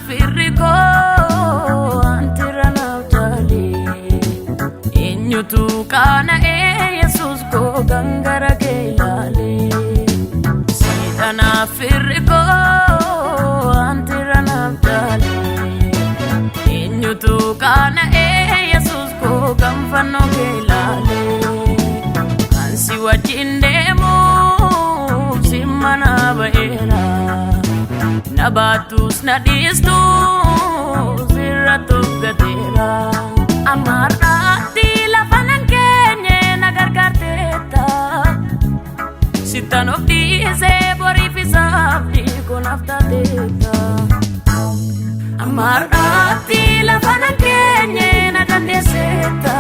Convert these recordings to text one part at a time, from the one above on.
Firiko antirana utali inyutu kana Jesus ko gangara gelale sidana firiko antirana utali inyutu kana Jesus ko gamfano gelale kansi wajindemo simana baera Nabatus nadistus ziratuk gatera amarati lafanan kenye nagargarteta sitanok dize borifisabdi konaftateta amarati lafanan kenye nagandeseta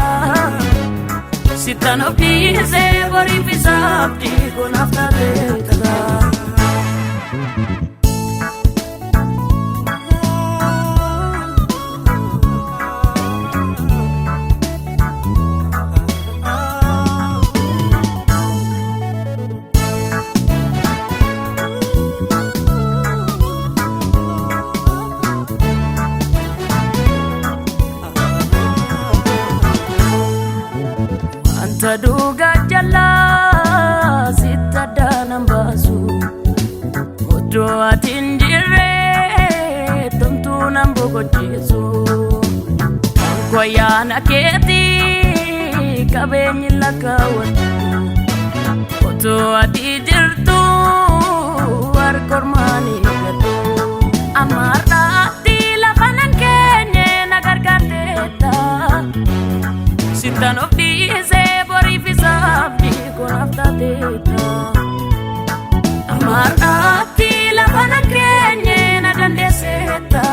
sitanok dize borifisabdi konaftateta Taduga jala sita danam basu Odo atinjire tontu nambogo jesu Koyana keti kabenyi lakawatu Odo atidirtu warkormani gatu Amarati lafanan kenye nagargateta Sitanok dize borifisabdi konaftateta Amarati lafanan kenye nagandeseta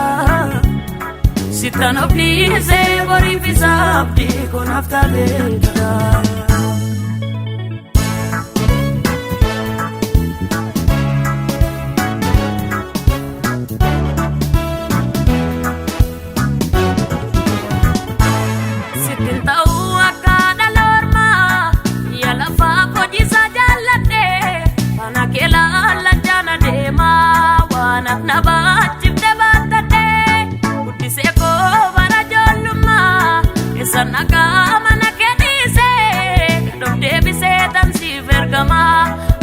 Sitanok dize borifisabdi konaftateta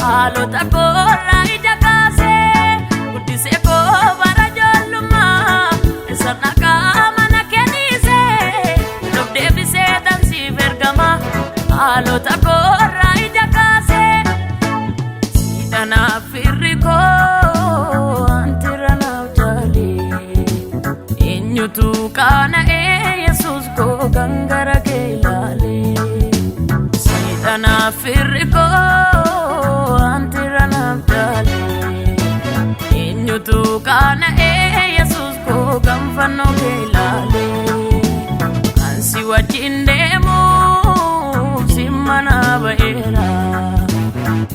Halo takora ijakase kutise ko barajoluma esana kama na kenise dobde bise tansi vergama halo takora ijakase sidana firiko antirana utali inyutu kana Jesus ko gangara gelale sidana firiko Inyutu kana Jesus ko gamfano gelale Kansi wajindemo simana baera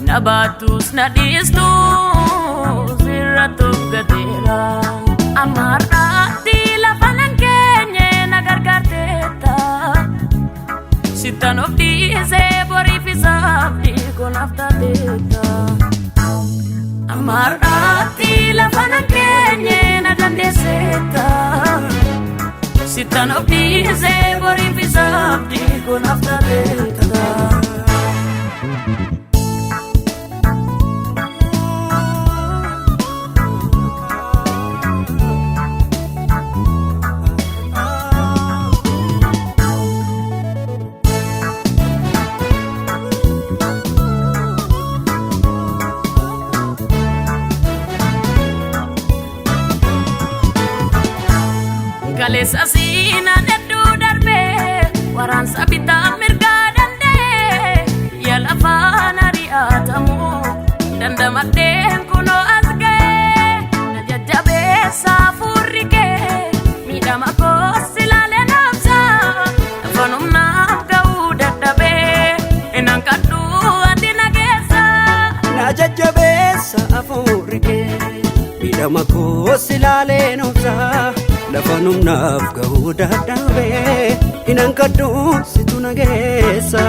Nabatus nadistus ziratuk gatera Amarati lafanan kenye nagargarteta Sitanok dize borifisabdi konaftateta Amarati lafanan kenye nagandeseta Sitanok dize borifisabdi konaftateta Kalesa sina neddu darbe waran sabita mirga dande ya lafana riatamu dandamate kuno azge najjabe safurike midama ko silale nafsa fanum nam gauda dabe gama koo silaalee noobsaa lafa numnaaf gahuu dadhabee inan kadhuu situ nageessa.